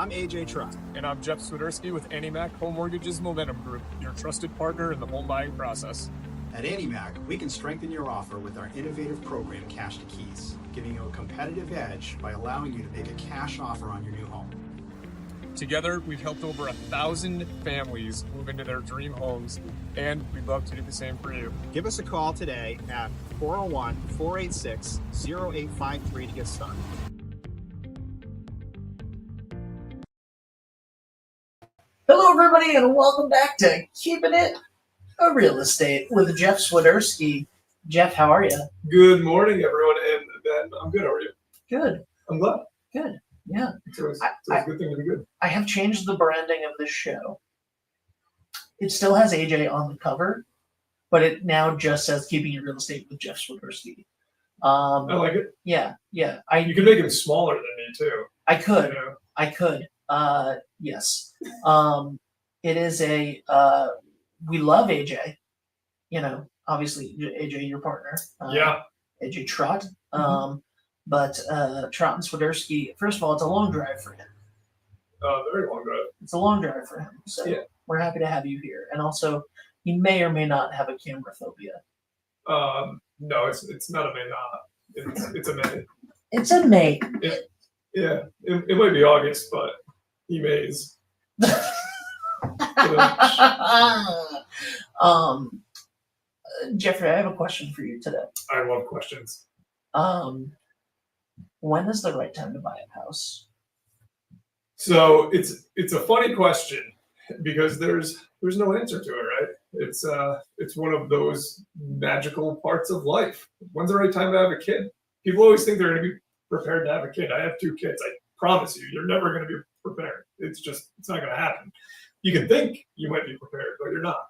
I'm AJ Trott. And I'm Jeff Swiderski with AnnieMac Home Mortgage's Momentum Group, your trusted partner in the home buying process. At AnnieMac, we can strengthen your offer with our innovative program, Cash to Keys, giving you a competitive edge by allowing you to make a cash offer on your new home. Together, we've helped over 1,000 families move into their dream homes, and we'd love to do the same for you. Give us a call today at 401-486-0853 to get started. Hello, everybody, and welcome back to Keeping It a Real Estate with Jeff Swiderski. Jeff, how are you? Good morning, everyone. And Ben, I'm good. How are you? Good. I'm glad. Good. Yeah. It's always a good thing to be good. I have changed the branding of this show. It still has AJ on the cover, but it now just says Keeping It Real Estate with Jeff Swiderski. I like it. Yeah. You can make it smaller than me, too. I could. You know? I could. Yes. It is a, we love AJ, obviously AJ, your partner. Yeah. AJ Trott. But Trott and Swiderski, first of all, it's a long drive for him. Very long drive. It's a long drive for him. So yeah. We're happy to have you here. And also, he may or may not have a camera phobia. No, it's not a may not. It's a may. It's a may. Yeah. It might be August, but he mays. Jeffrey, I have a question for you today. I love questions. When is the right time to buy a house? So it's a funny question because there's no answer to it, right? It's one of those magical parts of life. When's the right time to have a kid? People always think they're going to be prepared to have a kid. I have 2 kids. I promise you're never going to be prepared. It's not going to happen. You can think you might be prepared, but you're not.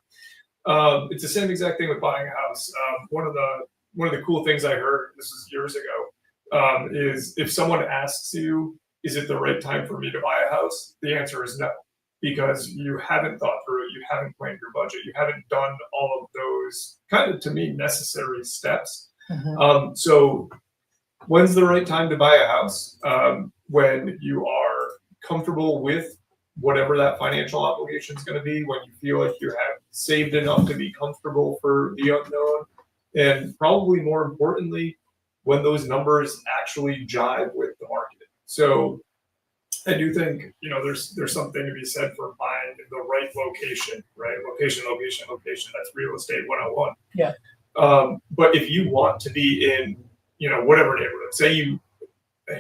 It's the same exact thing with buying a house. One of the cool things I heard, this was years ago, is if someone asks you, is it the right time for me to buy a house? The answer is no, because you haven't thought through it. You haven't planned your budget. You haven't done all of those kind of, to me, necessary steps. So when's the right time to buy a house? When you are comfortable with whatever that financial obligation is going to be, when you feel like you have saved enough to be comfortable for the unknown, and probably more importantly, when those numbers actually jive with the market. So I do think, there's something to be said for buying in the right location, right? Location. That's real estate 101. Yeah. But if you want to be in, whatever neighborhood, say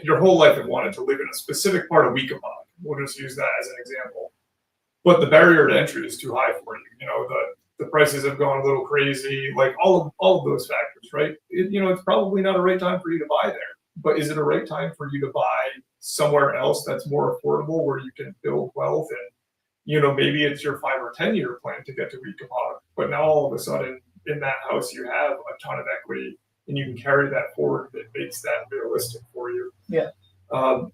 your whole life have wanted to live in a specific part of Weekapaug, we'll just use that as an example. But the barrier to entry is too high for you. The prices have gone a little crazy, like all of those factors, right? It's probably not a right time for you to buy there. But is it a right time for you to buy somewhere else that's more affordable, where you can build wealth and, maybe it's your 5 or 10 year plan to get to Weekapaug, but now all of a sudden in that house you have a ton of equity and you can carry that forward. That makes that realistic for you. Yeah.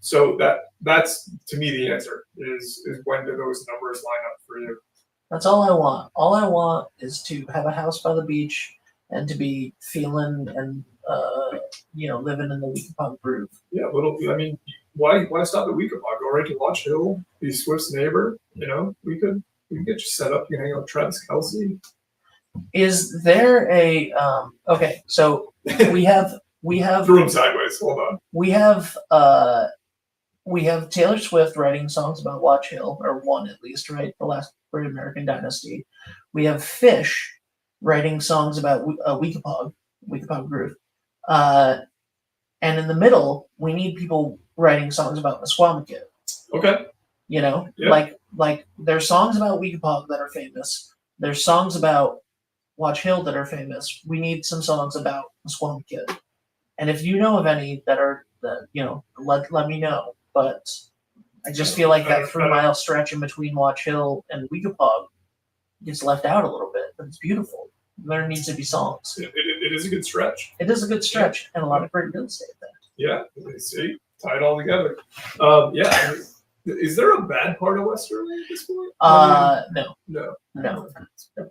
So that's to me the answer is when do those numbers line up for you? That's all I want. All I want is to have a house by the beach and to be feeling and living in the Weekapaug groove. Yeah, why stop at Weekapaug? Go right to Watch Hill, be Swift's neighbor. We can get you set up. You can hang out with Travis Kelce. Is there a okay? So we have threw him sideways. Hold on. We have Taylor Swift writing songs about Watch Hill, or one at least, right? The last Great American Dynasty. We have Fish writing songs about Weekapaug groove. And in the middle, we need people writing songs about Mesquamacut. Okay. Yeah. Like there's songs about Weekapaug that are famous. There's songs about Watch Hill that are famous. We need some songs about Mesquamacut. And if you know of any let me know. But I just feel like that 3-mile stretch in between Watch Hill and Weekapaug gets left out a little bit, but it's beautiful. There needs to be songs. It is a good stretch. It is a good stretch, and a lot of great real estate there. Yeah, see, tie it all together. Is there a bad part of Westerly at this point? No.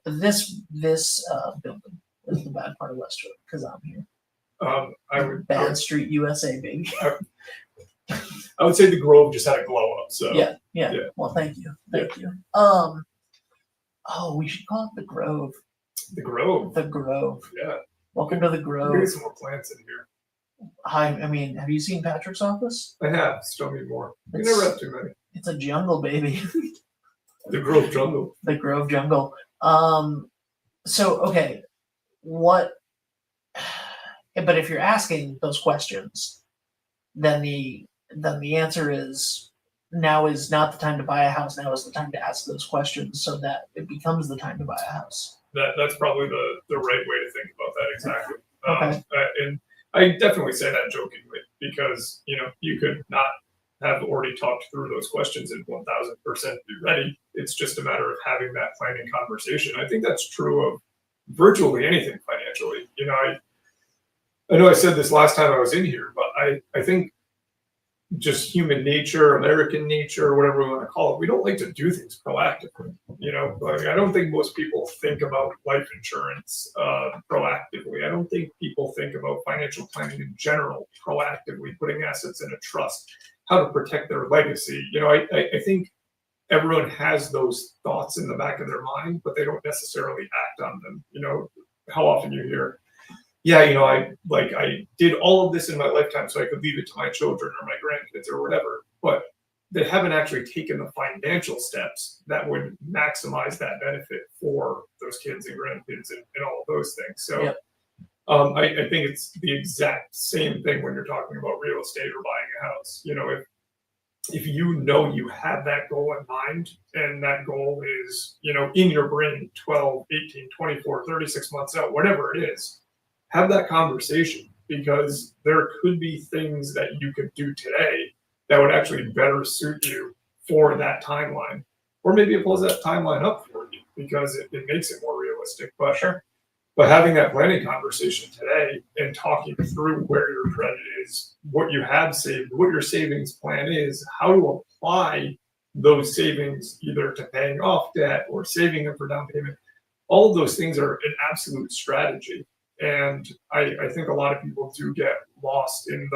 This building is the bad part of Westerly because I'm here. I would Bad Street, USA, baby. I would say the Grove just had a glow up. So Yeah. yeah. Well, thank you. Oh, we should call it the Grove. The Grove. The Grove. Yeah. Welcome to the We're Grove. getting some more plants in here. I mean, have you seen Patrick's office? I have. Still need more. We It's- never have too many. It's a jungle, baby. The Grove Jungle. The Grove Jungle. So okay, what? But if you're asking those questions, then the answer is now is not the time to buy a house. Now is the time to ask those questions, so that it becomes the time to buy a house. That's probably the right way to think about that exactly. Okay. And I definitely say that jokingly because you could not have already talked through those questions and 1000% be ready. It's just a matter of having that planning conversation. I think that's true of virtually anything financially. I know I said this last time I was in here, but I think just human nature, American nature, whatever we want to call it, we don't like to do things proactively. I don't think most people think about life insurance proactively. I don't think people think about financial planning in general proactively, putting assets in a trust, how to protect their legacy. I think everyone has those thoughts in the back of their mind, but they don't necessarily act on them. How often you hear, I did all of this in my lifetime so I could leave it to my children or my grandkids or whatever, but they haven't actually taken the financial steps that would maximize that benefit for those kids and grandkids and all of those things. So Yep. I think it's the exact same thing when you're talking about real estate or buying a house. If you have that goal in mind and that goal is, in your brain 12, 18, 24, 36 months out, whatever it is, have that conversation because there could be things that you could do today that would actually better suit you for that timeline. Or maybe it pulls that timeline up for you because it makes it more realistic. But Sure. But having that planning conversation today and talking through where your credit is, what you have saved, what your savings plan is, how to apply those savings either to paying off debt or saving them for down payment, all of those things are an absolute strategy. And I think a lot of people do get lost in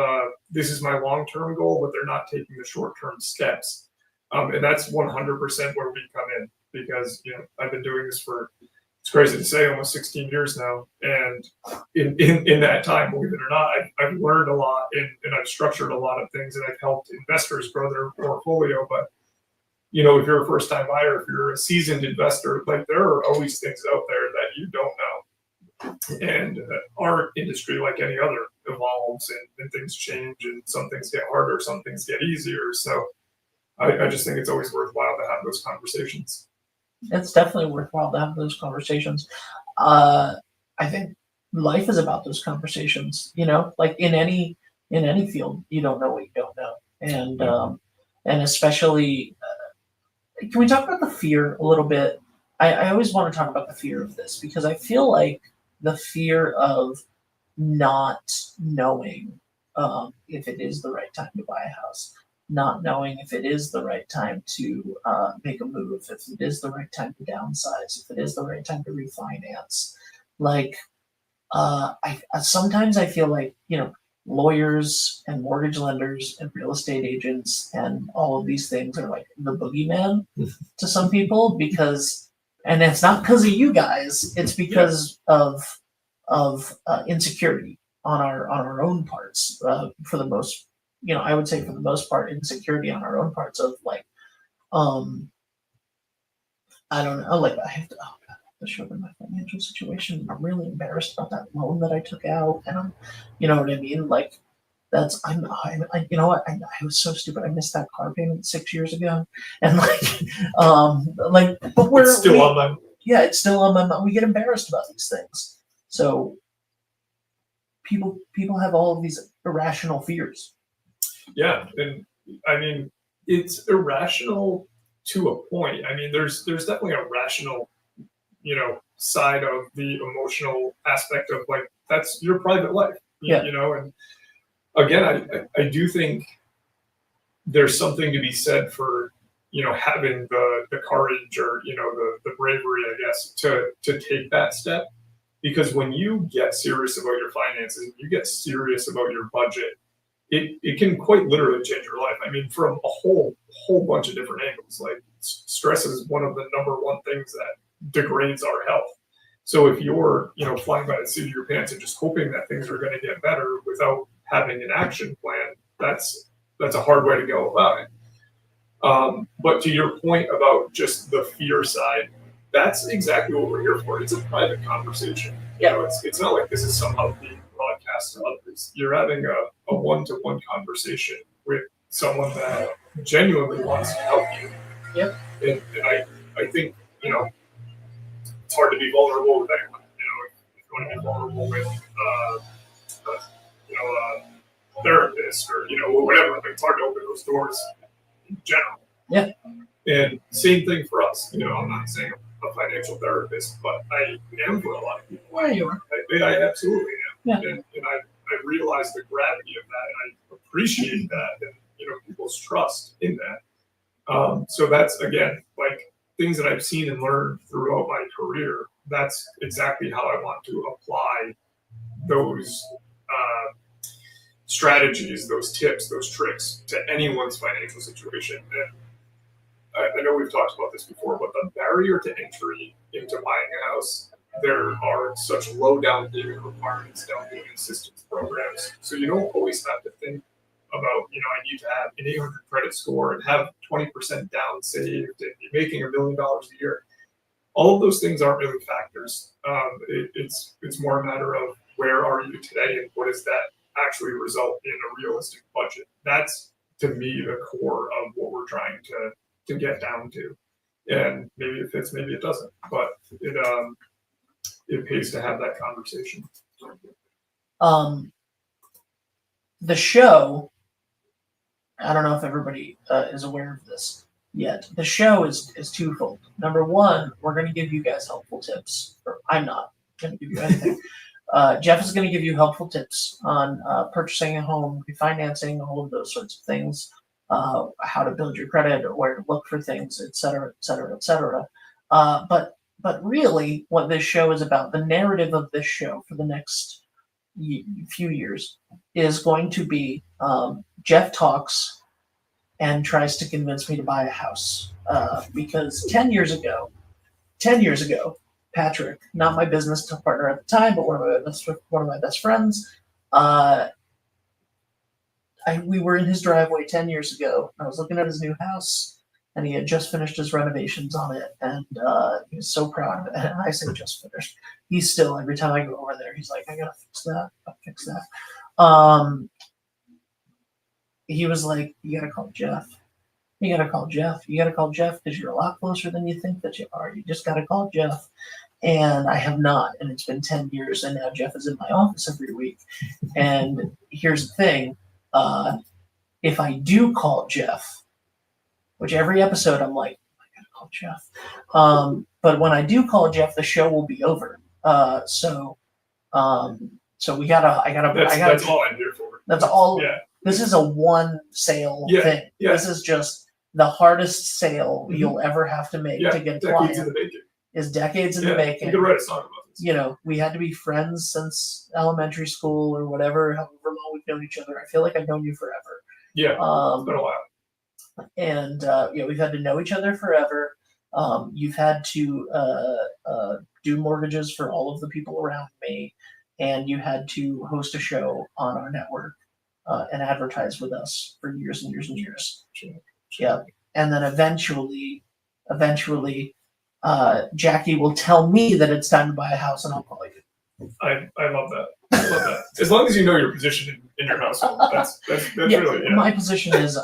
this is my long-term goal, but they're not taking the short-term steps. And that's 100% where we come in because, I've been doing this for, it's crazy to say, almost 16 years now. And in that time, believe it or not, I've learned a lot and I've structured a lot of things and I've helped investors grow their portfolio. But, if you're a first-time buyer, if you're a seasoned investor, there are always things out there that you don't know. And our industry, like any other, evolves and things change and some things get harder, some things get easier. So I just think it's always worthwhile to have those conversations. It's definitely worthwhile to have those conversations. I think life is about those conversations. Like in any field, you don't know what you don't know, and especially, can we talk about the fear a little bit? I always want to talk about the fear of this because I feel like the fear of not knowing if it is the right time to buy a house, not knowing if it is the right time to make a move, if it is the right time to downsize, if it is the right time to refinance. I sometimes I feel like lawyers and mortgage lenders and real estate agents and all of these things are like the boogeyman to some people and it's not because of you guys, it's because of insecurity on our own parts for the most. I would say for the most part, insecurity on our own parts of I don't know, I have to show them my financial situation. I'm really embarrassed about that loan that I took out, and you know what I mean? You know what? I was so stupid. I missed that car payment 6 years ago, and but It's still on my. Yeah, it's still on my mind. We get embarrassed about these things. So people have all of these irrational fears. Yeah, and I mean it's irrational to a point. I mean, there's definitely a rational, side of the emotional aspect of that's your private life. Yeah. And again, I do think there's something to be said for having the courage or the bravery, I guess, to take that step, because when you get serious about your finances, you get serious about your budget, it can quite literally change your life. I mean, from a whole bunch of different angles. Like stress is one of the number one things that degrades our health. So if you're, flying by the seat of your pants and just hoping that things are going to get better without having an action plan, that's a hard way to go about it. But to your point about just the fear side, that's exactly what we're here for. It's a private conversation. It's not like this is somehow being broadcast to others. You're having a one-to-one conversation with someone that genuinely wants to help you. Yep. And I think, it's hard to be vulnerable with anyone. If you want to be vulnerable with, a therapist or, whatever, like, it's hard to open those doors in general. Yeah. And same thing for us. I'm not saying I'm a financial therapist, but I am for a lot of people. Yeah, you are. I absolutely am. Yeah. And I realize the gravity of that, and I appreciate that, and people's trust in that. So that's, again, like, things that I've seen and learned throughout my career. That's exactly how I want to apply those strategies, those tips, those tricks to anyone's financial situation. And I know we've talked about this before, but the barrier to entry into buying a house, there are such low down payment requirements, down payment assistance programs. So you don't always have to think about, I need to have an 800 credit score and have 20% down saved and be making $1 million a year. All of those things aren't really factors. It's more a matter of where are you today and what does that actually result in a realistic budget. That's, to me, the core of what we're trying to get down to. And maybe it fits, maybe it doesn't, but it pays to have that conversation. The show, I don't know if everybody is aware of this yet. The show is twofold. Number one, we're going to give you guys helpful tips. Or I'm not going to give you anything. Jeff is going to give you helpful tips on purchasing a home, refinancing, all of those sorts of things, how to build your credit, or where to look for things, et cetera, et cetera, et cetera. But really, what this show is about, the narrative of this show for the next few years, is going to be Jeff talks and tries to convince me to buy a house. Because 10 years ago, Patrick, not my business partner at the time, but one of my best friends, we were in his driveway 10 years ago. I was looking at his new house, and he had just finished his renovations on it, and he was so proud of it. And I say just finished. He's still, every time I go over there, he's like, I gotta fix that. I'll fix that. He was like, you gotta call Jeff. You gotta call Jeff. You gotta call Jeff because you're a lot closer than you think that you are. You just gotta call Jeff. And I have not, and it's been 10 years, and now Jeff is in my office every week. And here's the thing. If I do call Jeff, which every episode I'm like, I gotta call Jeff. But when I do call Jeff, the show will be over. So we gotta. That's all I'm here for. That's all. Yeah. This is a one sale thing. Yeah. This is just the hardest sale you'll ever have to make to get a client. In the making. Is decades in the making. You could write a song about this. We had to be friends since elementary school or whatever, however long we've known each other. I feel like I've known you forever. Yeah, it's been a while. And we've had to know each other forever. You've had to do mortgages for all of the people around me, and you had to host a show on our network and advertise with us for years and years and years. Yeah, and then eventually, Jackie will tell me that it's time to buy a house, and I'll call you. I love that. I love that. As long as you know your position in your household, that's really. Yeah. My position is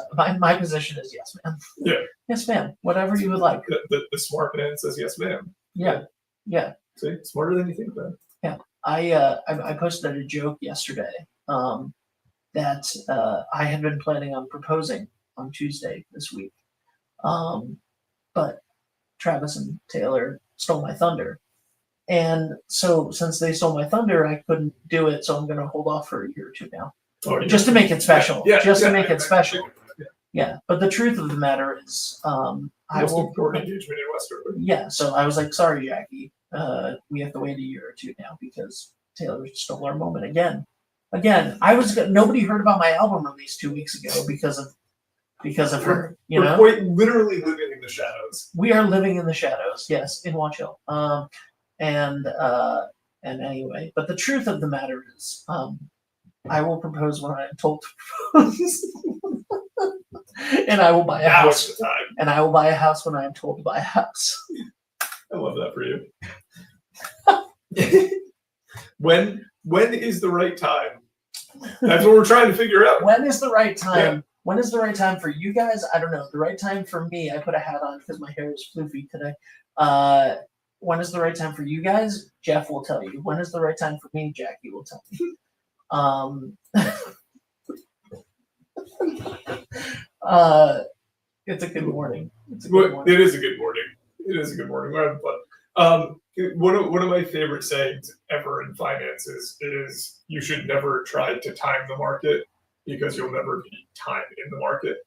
yes, ma'am. Yeah. Yes, ma'am. Whatever you would like. The smart man says yes, ma'am. Yeah. See, smarter than you think, man. Yeah. I posted a joke yesterday that I had been planning on proposing on Tuesday this week, but Travis and Taylor stole my thunder. And so since they stole my thunder, I couldn't do it. So I'm going to hold off for a year or two now, just to make it special. To make it special. Yeah. But the truth of the matter is, most important engagement in Westerwood. Yeah. So I was like, sorry, Jackie, we have to wait a year or two now because Taylor stole our moment again. again, nobody heard about my album release 2 weeks ago because of her. You We're know, quite literally living in the shadows. we are living in the shadows. Yes, in Watch Hill. And anyway, but the truth of the matter is, I will propose when I'm told to propose, and I will buy a Now house. is the time. And I will buy a house when I am told to buy a house. I love that for you. When is the right time? That's what we're trying to figure out. When is the right time? When is the right time for you guys? I don't know. The right time for me, I put a hat on because my hair is floofy today. When is the right time for you guys? Jeff will tell you. When is the right time for me? Jackie will tell me. It's a good morning. It's a good morning. It is a good morning. It is a good morning. We're having fun. One of my favorite sayings ever in finances is you should never try to time the market because you'll never be timed in the market.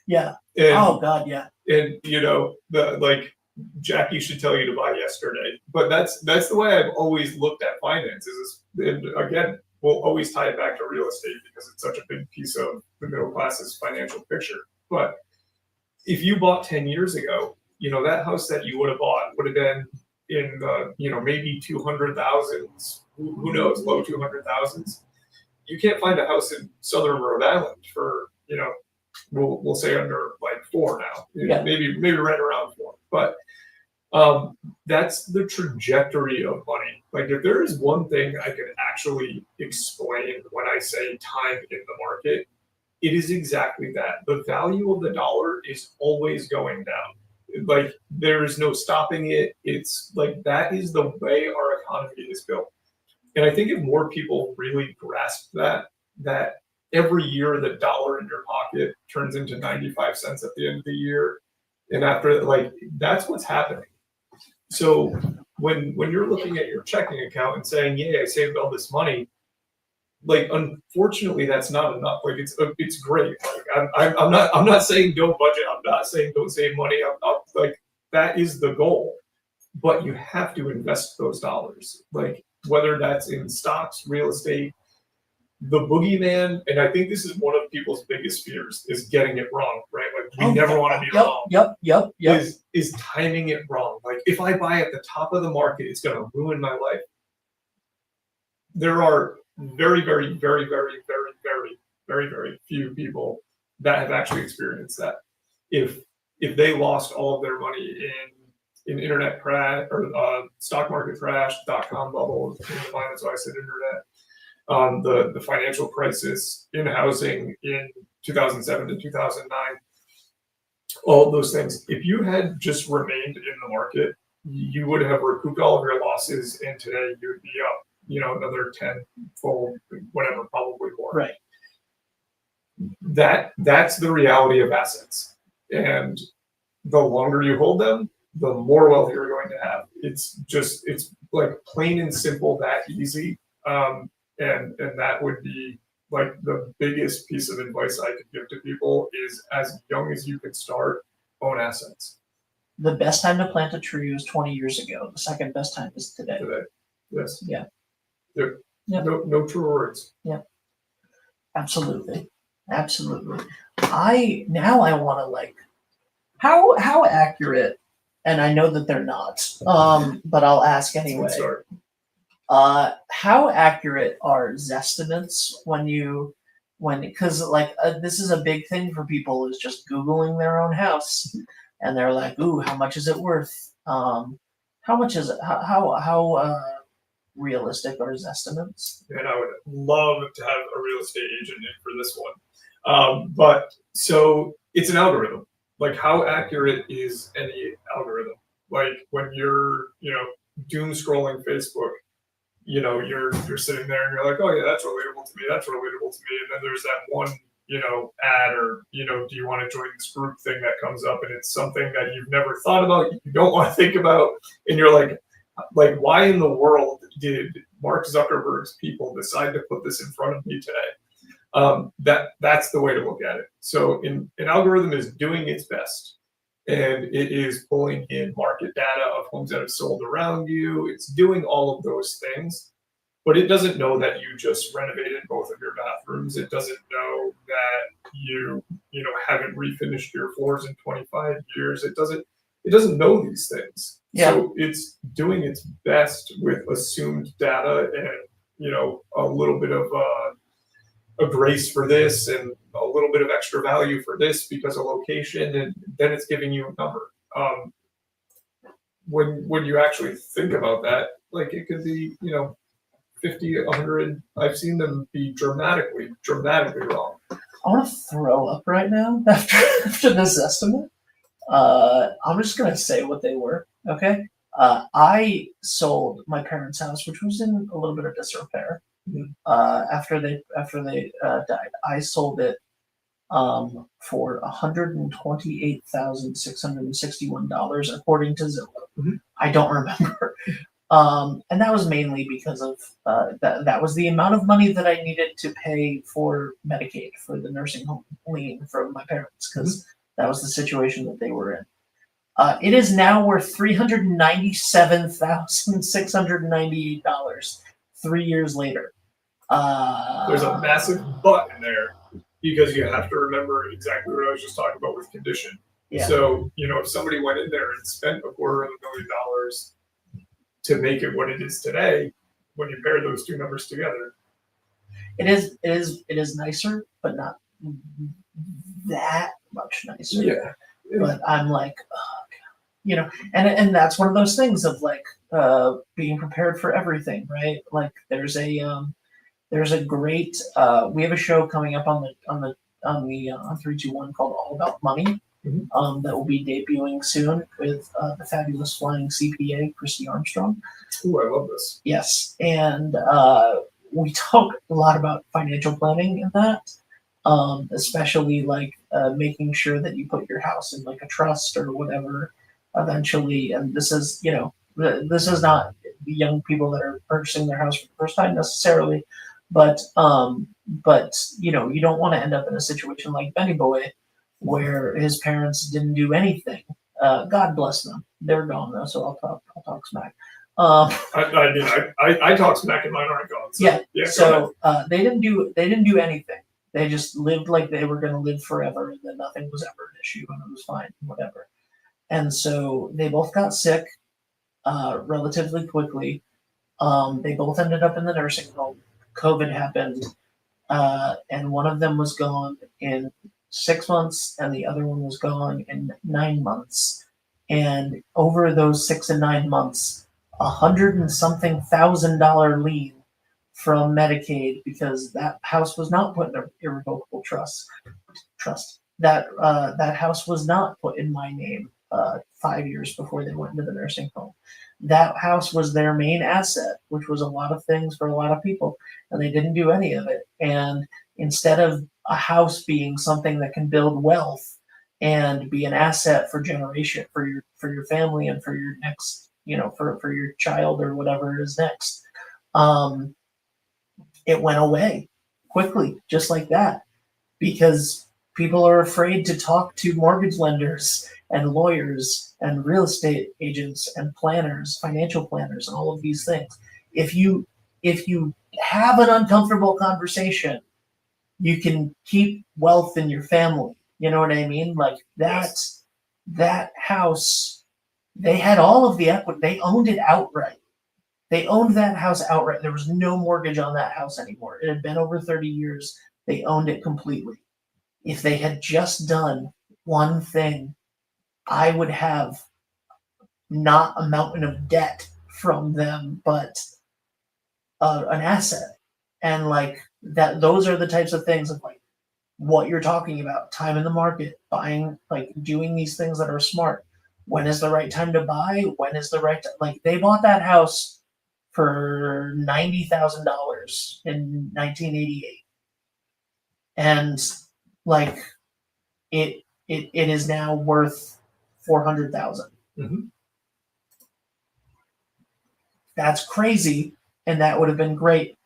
Yeah. And, Oh God, yeah. and you know, Jackie should tell you to buy yesterday. But that's the way I've always looked at finances. And again, we'll always tie it back to real estate because it's such a big piece of the middle class's financial picture. But if you bought 10 years ago, you know, that house that you would have bought would have been in the, you know, maybe 200,000s, who knows, low 200,000s. You can't find a house in Southern Rhode Island for, you know, we'll say under like 4 now, Yeah. maybe right around 4. But that's the trajectory of money. Like if there is one thing I could actually explain when I say time in the market, it is exactly that. The value of the dollar is always going down. Like there is no stopping it. It's like that is the way our economy is built. And I think if more people really grasp that every year the dollar in your pocket turns into 95 cents at the end of the year, and after, like, that's what's happening. So when you're looking at your checking account and saying, yeah, I saved all this money, like, unfortunately, that's not enough. Like, it's great. Like, I'm not saying don't budget. I'm not saying don't save money. I'm like, that is the goal. But you have to invest those dollars. Like, whether that's in stocks, real estate, the boogeyman, and I think this is one of people's biggest fears, is getting it wrong, right? Like, we never want to be wrong. Yep. Is timing it wrong. Like, if I buy at the top of the market, it's going to ruin my life. There are very, very, very, very, very, very, very, very few people that have actually experienced that. If they lost all of their money in internet crash or stock market crash, .com bubble, that's why I said internet. The financial crisis in housing in 2007 to 2009, all of those things. If you had just remained in the market, you would have recouped all of your losses, and today you would be up, you know, another 10-fold, whatever, probably more. Right. That's the reality of assets, and the longer you hold them, the more wealth you're going to have. It's like plain and simple, that easy. And that would be like the biggest piece of advice I could give to people is, as young as you can start, own assets. The best time to plant a tree was 20 years ago. The second best time is today. Yes. Yeah. Yep. Yep. No true words. Yeah. Absolutely. I want to, like, how accurate, and I know that they're not, but I'll ask anyway. Let's start. How accurate are Zestimates because this is a big thing for people, is just Googling their own house, and they're like, ooh, how much is it worth? How much is it? How realistic are Zestimates? And I would love to have a real estate agent in for this one. But so it's an algorithm. Like, how accurate is any algorithm? Like, when you're, you know, doom scrolling Facebook, you know, you're sitting there and you're like, oh yeah, that's relatable to me. And then there's that one, you know, ad, or, you know, do you want to join this group thing that comes up, and it's something that you've never thought about, you don't want to think about, and you're like, why in the world did Mark Zuckerberg's people decide to put this in front of me today? That's the way to look at it. So an algorithm is doing its best, and it is pulling in market data of homes that have sold around you. It's doing all of those things. but it doesn't know that you just renovated both of your bathrooms. It doesn't know that you know haven't refinished your floors in 25 years. It doesn't know these things. Yeah. So it's doing its best with assumed data and a little bit of a grace for this and a little bit of extra value for this because of location, and then it's giving you a number. When you actually think about that, like it could be 50, 100. I've seen them be dramatically wrong. I want to throw up right now after this estimate. I'm just gonna say what they were. Okay. I sold my parents' house, which was in a little bit of disrepair. After they died, I sold it for $128,661 according to Zillow. Mhm. I don't remember. And that was mainly because of that was the amount of money that I needed to pay for Medicaid for the nursing home lien from my parents, because that was the situation that they were in. It is now worth $397,698 3 years later. There's a massive but in there because you have to remember exactly what I was just talking about with condition. Yeah. So, if somebody went in there and spent $250,000 to make it what it is today, when you pair those two numbers together, it is nicer, but not that much nicer. yeah. But I'm like, and that's one of those things of like being prepared for everything, right? Like there's a great we have a show coming up on 321 called All About Money. That will be debuting soon with the fabulous flying CPA Christy Armstrong. Ooh, I love this. Yes, and we talk a lot about financial planning in that, especially like making sure that you put your house in like a trust or whatever eventually. And this is this is not the young people that are purchasing their house for the first time necessarily, but you don't want to end up in a situation like Benny Boy, where his parents didn't do anything. God bless them. They're gone though, so I'll talk smack. I talk smack and mine aren't gone. So, So they didn't do anything. They just lived like they were going to live forever, and then nothing was ever an issue, and it was fine, whatever. And so they both got sick relatively quickly. They both ended up in the nursing home. COVID happened, and one of them was gone in 6 months, and the other one was gone in 9 months. And over those 6 and 9 months, $100 and something thousand lien from Medicaid, because that house was not put in an irrevocable trust. That house was not put in my name 5 years before they went into the nursing home. That house was their main asset, which was a lot of things for a lot of people, and they didn't do any of it. And instead of a house being something that can build wealth and be an asset for generation for your family and for your next for your child or whatever it is next, it went away quickly, just like that, because people are afraid to talk to mortgage lenders and lawyers and real estate agents and planners, financial planners, and all of these things. If you have an uncomfortable conversation, you can keep wealth in your family. You know what I mean? Like that house, they had all of the equity. They owned it outright. They owned that house outright. There was no mortgage on that house anymore. It had been over 30 years. They owned it completely. If they had just done one thing, I would have not a mountain of debt from them, but an asset. And like that, those are the types of things of like what you're talking about: time in the market, buying, like doing these things that are smart. When is the right time to buy? When is the right time? Like they bought that house for $90,000 in 1988, and like it is now worth $400,000. Mm-hmm. That's crazy, and that would have been great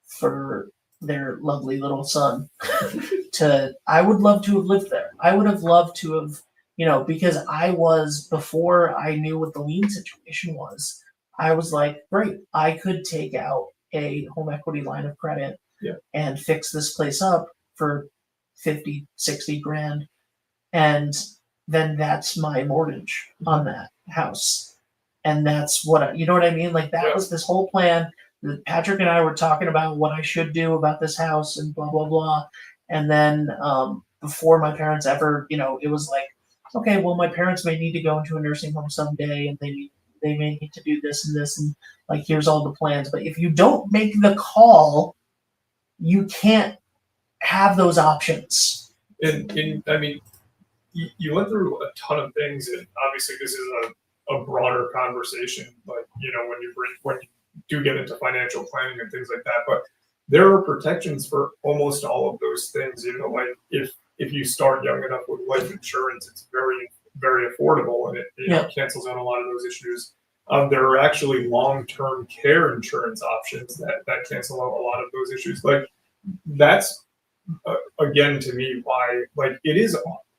for their lovely little son. I would love to have lived there. I would have loved to have, because before I knew what the lien situation was, I was like, great, I could take out a home equity line of credit Yeah. and fix this place up for 50, 60 grand. And then that's my mortgage on that house. And that's you know what I mean? Like that Yeah. was this whole plan that Patrick and I were talking about what I should do about this house and blah, blah, blah. And then before my parents ever, it was like, okay, well, my parents may need to go into a nursing home someday and they may need to do this and this and like here's all the plans. But if you don't make the call, you can't have those options. And I mean, you went through a ton of things, and obviously this is a broader conversation. Like when you do get into financial planning and things like that, but there are protections for almost all of those things. Like if you start young enough with life insurance, it's very, very affordable, and it cancels out a lot of those issues. There are actually long-term care insurance options that cancel out a lot of those issues. Like that's again to me why it is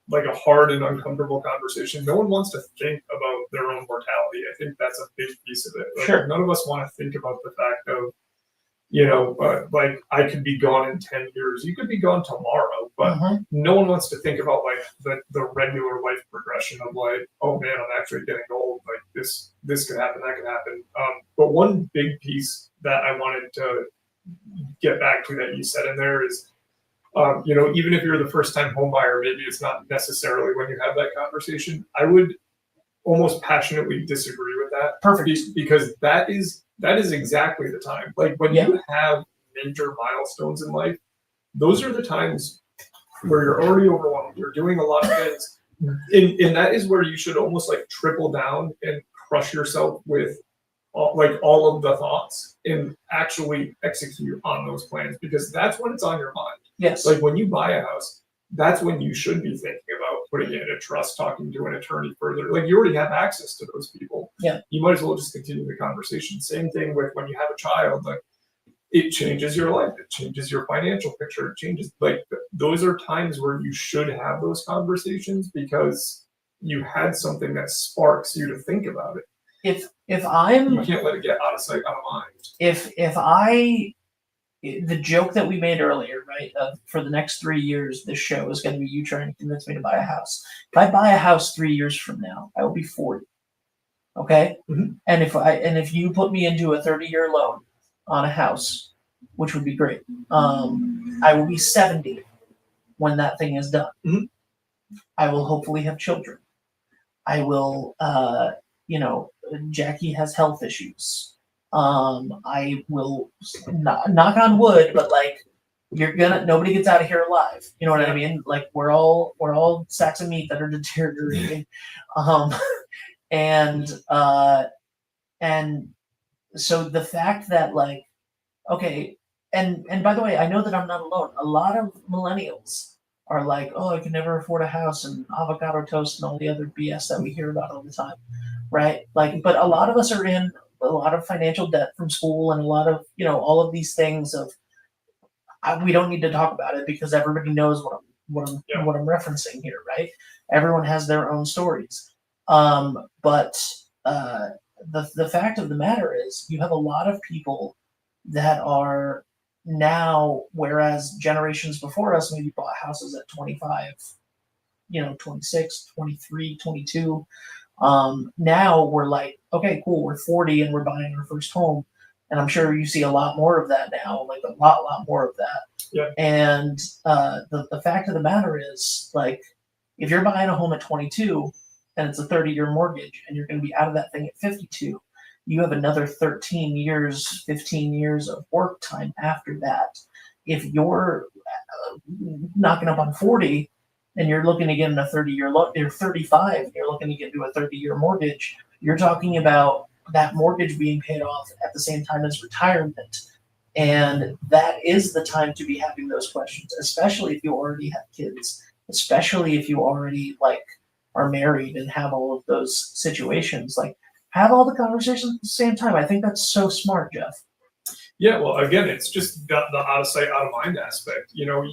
like a hard and uncomfortable conversation. No one wants to think about their own mortality. I think that's a big piece of it. Sure. None of us want to think about the fact of I could be gone in 10 years. You could be gone tomorrow, but no one wants to think about the regular life progression of oh man, I'm actually getting old. Like this could happen, that could happen. But one big piece that I wanted to get back to that you said in there is, even if you're the first time home buyer, maybe it's not necessarily when you have that conversation. I would almost passionately disagree with that. Perfect. Because that is exactly the time. Like when you have major milestones in life, those are the times where you're already overwhelmed. You're doing a lot of things. And that is where you should almost triple down and crush yourself with all of the thoughts and actually execute on those plans, because that's when it's on your mind. Yes. Like when you buy a house, that's when you should be thinking about putting it in a trust, talking to an attorney further. Like you already have access to those people. Yeah. You might as well just continue the conversation. Same thing with when you have a child. Like it changes your life. It changes your financial picture. It changes. Those are times where you should have those conversations because you had something that sparks you to think about it. If I'm, you can't let it get out of sight, out of mind. The joke that we made earlier, right? For the next 3 years, this show is going to be you trying to convince me to buy a house. If I buy a house 3 years from now, I will be 40. Okay. Mm-hmm. And if you put me into a 30-year loan on a house, which would be great, I will be 70 when that thing is done. Mm-hmm. I will hopefully have children. I will, Jackie has health issues. I will knock on wood, but nobody gets out of here alive. You know what I mean? Like we're all sacks of meat that are deteriorating. And so the fact that okay, and by the way, I know that I'm not alone. A lot of millennials are like, oh, I can never afford a house and avocado toast and all the other BS that we hear about all the time. Right? But a lot of us are in a lot of financial debt from school and a lot of, all of these things we don't need to talk about it because everybody knows what I'm referencing here, right? Everyone has their own stories. But the fact of the matter is you have a lot of people that are now, whereas generations before us maybe bought houses at 25, 26, 23, 22. Now we're like, okay, cool, we're 40 and we're buying our first home. And I'm sure you see a lot more of that now, like a lot more of that. Yeah. And the fact of the matter is, if you're buying a home at 22 and it's a 30-year mortgage and you're going to be out of that thing at 52, you have another 13 years, 15 years of work time after that. If you're knocking up on 40, and you're looking to get in a 30-year loan, you're 35, and you're looking to get into a 30-year mortgage, you're talking about that mortgage being paid off at the same time as retirement. And that is the time to be having those questions, especially if you already have kids, especially if you already are married and have all of those situations. Have all the conversations at the same time. I think that's so smart, Jeff. Yeah, well, again, it's just the out of sight, out of mind aspect. You're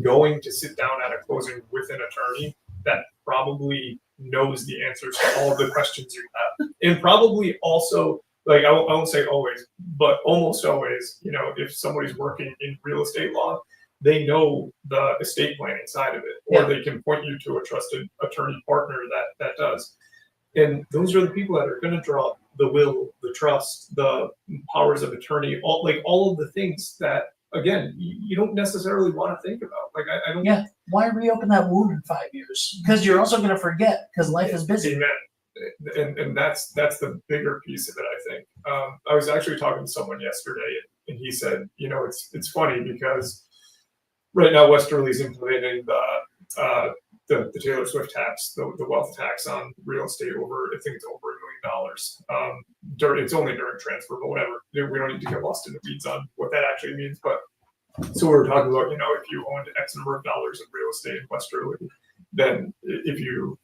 going to sit down at a closing with an attorney that probably knows the answers to all of the questions you have. And probably also, like, I won't say always, but almost always, if somebody's working in real estate law, they know the estate planning side of it, or Yeah. they can point you to a trusted attorney partner that does. And those are the people that are going to draw the will, the trust, the powers of attorney, all of the things that, again, you don't necessarily want to think about. Like, I don't. Yeah. Why reopen that wound in 5 years? Because you're also going to forget because life is busy. Amen. And that's the bigger piece of it, I think. I was actually talking to someone yesterday, and he said, it's funny because right now Westerly's implementing the Taylor Swift tax, the wealth tax on real estate I think it's over $1 million. It's only during transfer, but whatever. We don't need to get lost in the weeds on what that actually means. But so we were talking about, if you owned X number of dollars of real estate in Westerly, then if you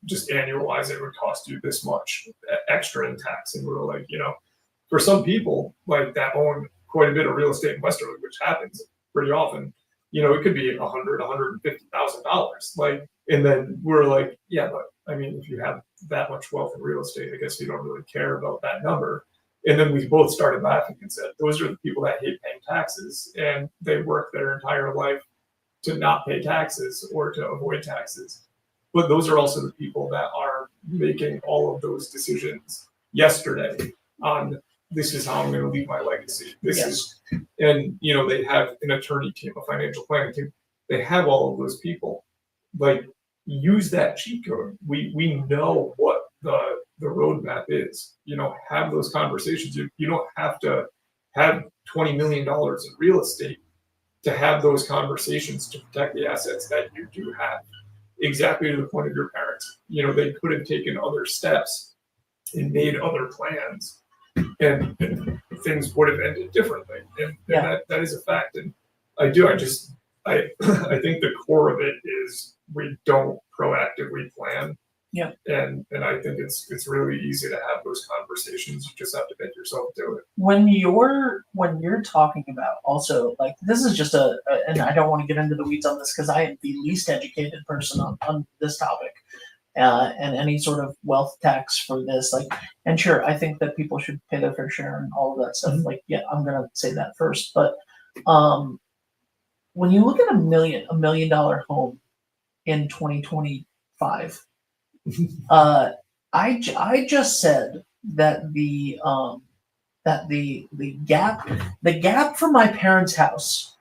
just annualize it, would cost you this much extra in tax. And we were like, for some people like that own quite a bit of real estate in Westerly, which happens pretty often, it could be $150,000. Like, and then we're like, yeah, but I mean, if you have that much wealth in real estate, I guess you don't really care about that number. And then we both started laughing and said, those are the people that hate paying taxes, and they work their entire life to not pay taxes or to avoid taxes. But those are also the people that are making all of those decisions yesterday on this is how I'm going to leave my legacy. And they have an attorney team, a financial planning team. They have all of those people. Like, use that cheat code. We know what the roadmap is. Have those conversations. You don't have to have $20 million in real estate to have those conversations to protect the assets that you do have. Exactly to the point of your parents. They could have taken other steps and made other plans, and things would have ended differently. And that is a fact. And I think the core of it is we don't proactively plan. Yeah. And I think it's really easy to have those conversations. You just have to make yourself do it. When you're talking about also, like, this is just and I don't want to get into the weeds on this because I am the least educated person on this topic, and any sort of wealth tax for this, like, and sure, I think that people should pay their fair share and all of that stuff. Like, yeah, I'm gonna say that first, but when you look at $1 million home in 2025. I just said that the gap from my parents' house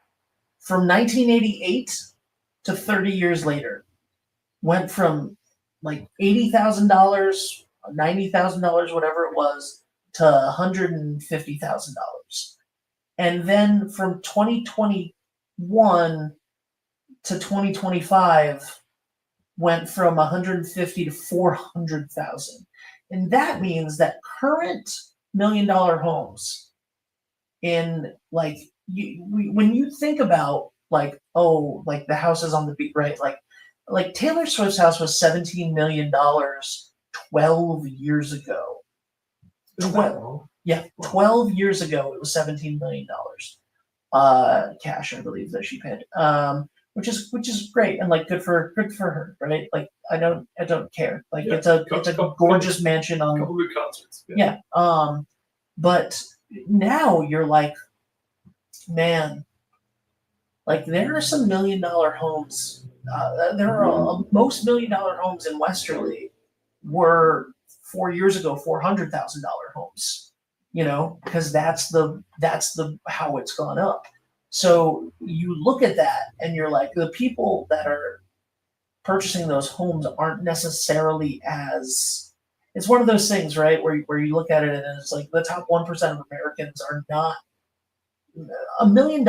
from 1988 to 30 years later went from like $80,000, $90,000, whatever it was, to $150,000, and then from 2021 to 2025. Went from 150 to 400,000, and that means that current $1 million homes in, like, when you think about, like, like the houses on the beat, right? Like Taylor Swift's house was $17 million 12 years ago. 12 years ago it was $17 million cash, I believe, that she paid. Which is great, and like good for her, right? Like, I don't care. Like, it's a gorgeous mansion on. Couple good concerts. Yeah. But now you're like, man, like, there are some $1 million homes. There are most $1 million homes in Westerly were 4 years ago $400,000 homes. Because that's the how it's gone up. So you look at that and you're like, the people that are purchasing those homes aren't necessarily as, it's one of those things, right? Where you look at it and it's like the top 1% of Americans are not, $1 million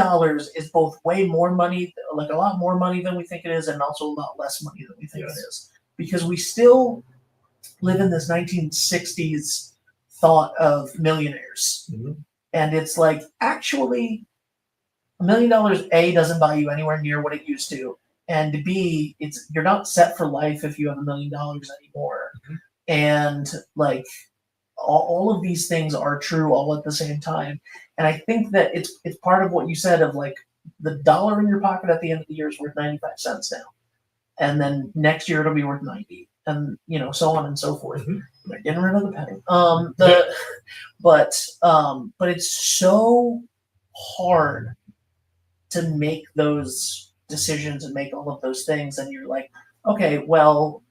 is both way more money, like a lot more money than we think it is, and also a lot less money than we think it is. Because we still live in this 1960s thought of millionaires. Mm-hmm. And it's like, actually, $1 million, A, doesn't buy you anywhere near what it used to, and B, you're not set for life if you have $1 million anymore. Mm-hmm. And like, all of these things are true all at the same time. And I think that it's part of what you said of, like, the dollar in your pocket at the end of the year is worth 95 cents now, and then next year it'll be worth 90, and so on and so forth. Mhm. They're getting rid of the penny. But it's so hard to make those decisions and make all of those things, and you're like, okay, well,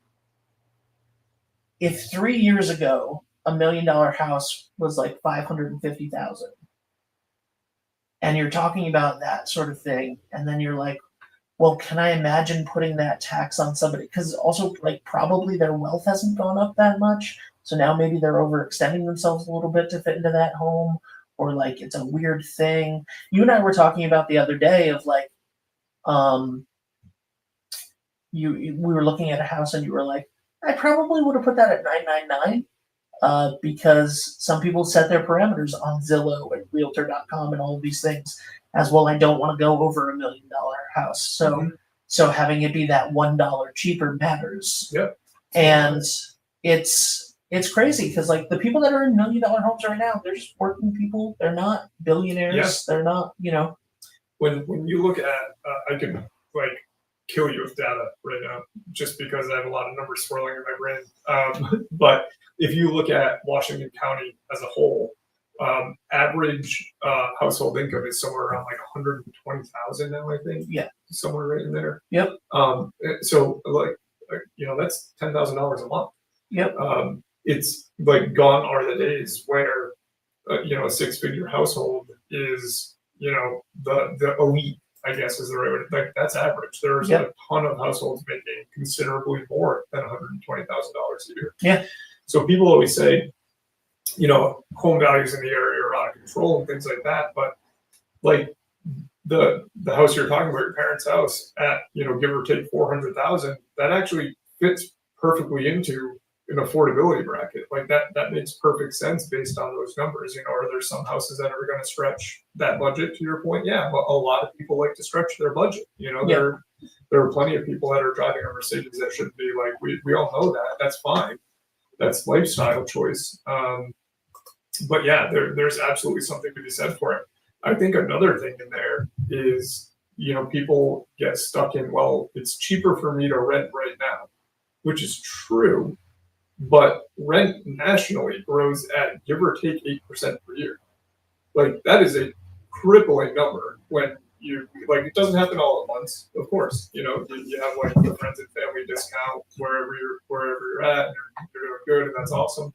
if 3 years ago $1 million house was like 550,000, and you're talking about that sort of thing, and then you're like, well, can I imagine putting that tax on somebody? Because also, like, probably their wealth hasn't gone up that much, so now maybe they're overextending themselves a little bit to fit into that home, or like it's a weird thing. You and I were talking about the other day of like, we were looking at a house, and you were like, I probably would have put that at 999. Because some people set their parameters on Zillow and Realtor.com and all of these things as well. I don't want to go over $1 million house, so having it be that $1 cheaper matters. Yep. And it's crazy because like the people that are in $1 million homes right now, they're just working people. They're not billionaires. Yeah. They're not, When you look at, I can like kill you with data right now, just because I have a lot of numbers swirling in my brain. But if you look at Washington County as a whole, average household income is somewhere around like 120,000 now, I think. Yeah. Somewhere right in there. Yep. So that's $10,000 a month. Yep. It's like gone are the days where a 6-figure household is the elite, I guess is the right way. Like that's average. There's Yep. a ton of households making considerably more than $120,000 a year. Yeah. So people always say, home values in the area are out of control and things like that. But like the house you're talking about, your parents' house at give or take 400,000, that actually fits perfectly into an affordability bracket. Like that makes perfect sense based on those numbers. Are there some houses that are going to stretch that budget? To your point, yeah, but a lot of people like to stretch their budget. There are plenty of people that are driving a Mercedes that should be like, we all know that. That's fine. That's lifestyle choice. But yeah, there's absolutely something to be said for it. I think another thing in there is, people get stuck in, well, it's cheaper for me to rent right now, which is true, but rent nationally grows at give or take 8% per year. Like that is a crippling number when it doesn't happen all at once, of course. You have like the friends and family discount wherever you're at, and you're doing good, and that's awesome.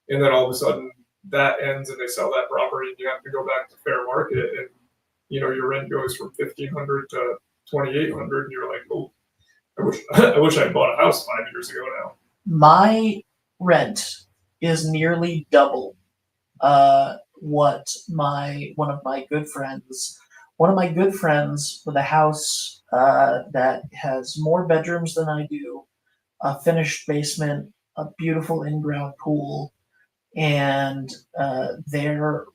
And then all of a sudden that ends, and they sell that property, and you have to go back to fair market, and your rent goes from $1,500 to $2,800, and you're like, oh, I wish I had bought a house 5 years ago now. My rent is nearly double what one of my good friends with a house that has more bedrooms than I do, a finished basement, a beautiful in-ground pool, and their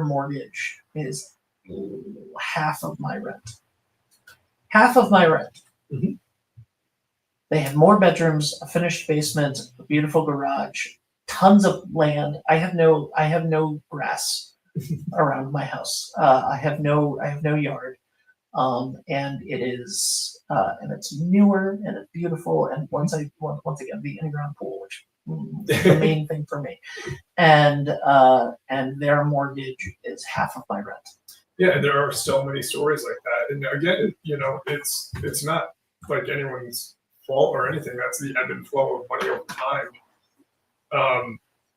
mortgage is half of my rent. Half of my rent. Mm-hmm. They have more bedrooms, a finished basement, a beautiful garage, tons of land. I have no grass around my house. I have no yard, and it's newer and it's beautiful. And once again, the in-ground pool, which is the main thing for me, and their mortgage is half of my rent. Yeah, and there are so many stories like that. And again, it's not like anyone's fault or anything. That's the ebb and flow of money over time.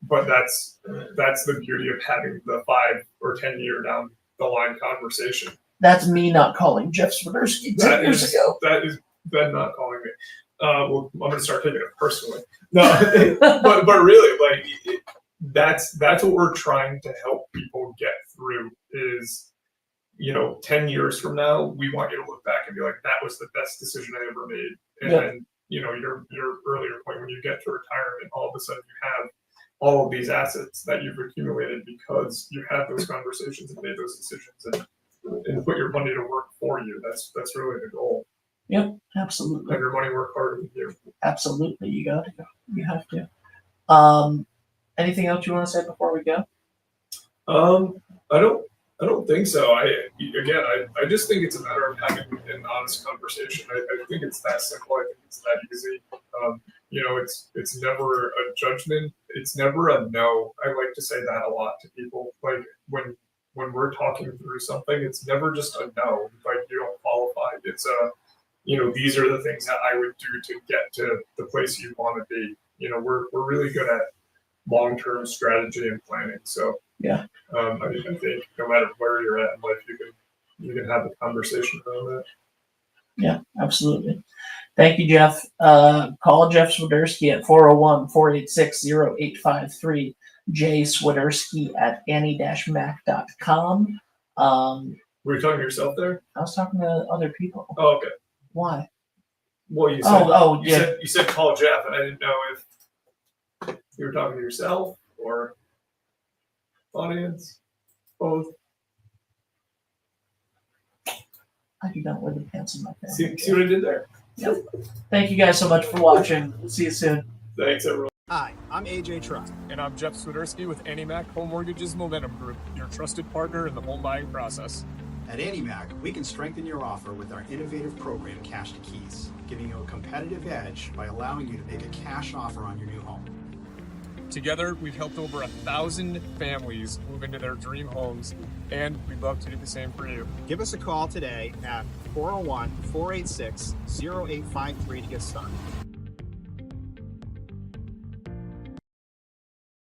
But that's the beauty of having the 5 or 10 year down the line conversation. That's me not calling Jeff Swiderski 10 years ago. That is Ben not calling me. Well, I'm going to start taking it personally. No, but really, that's what we're trying to help people get through. Is 10 years from now, we want you to look back and be like, that was the best decision I ever made. And then, your earlier point, when you get to retirement, all of a sudden you have all of these assets that you've accumulated because you had those conversations and made those decisions and put your money to work for you. That's really the goal. Yep, absolutely. Have your money work harder than you. Absolutely, you got to go. You have to. Anything else you want to say before we go? I I don't think so. I just think it's a matter of having an honest conversation. I think it's that simple. I think it's that easy. It's never a judgment. It's never a no. I like to say that a lot to people. Like when we're talking through something, it's never just a no. Like you don't qualify. It's these are the things that I would do to get to the place you want to be. We're really good at long-term strategy and planning. So Yeah. I think no matter where you're at in life, you can have a conversation around that. Yeah, absolutely. Thank you, Jeff. Call Jeff Swiderski at 401-486-0853, jswiderski@annie-mac.com. Were you talking to yourself there? I was talking to other people. Oh, okay. Why? Well, you said, Yeah. you said call Jeff, and I didn't know if you were talking to yourself or audience, both. I do not wear the pants in my family. See what I did there? Yep. Thank you guys so much for watching. See you soon. Thanks, everyone. Hi, I'm AJ Truck. And I'm Jeff Swiderski with AnnieMac Home Mortgage's Momentum Group, your trusted partner in the home buying process. At AnnieMac, we can strengthen your offer with our innovative program, Cash to Keys, giving you a competitive edge by allowing you to make a cash offer on your new home. Together, we've helped over 1,000 families move into their dream homes, and we'd love to do the same for you. Give us a call today at 401-486-0853 to get started.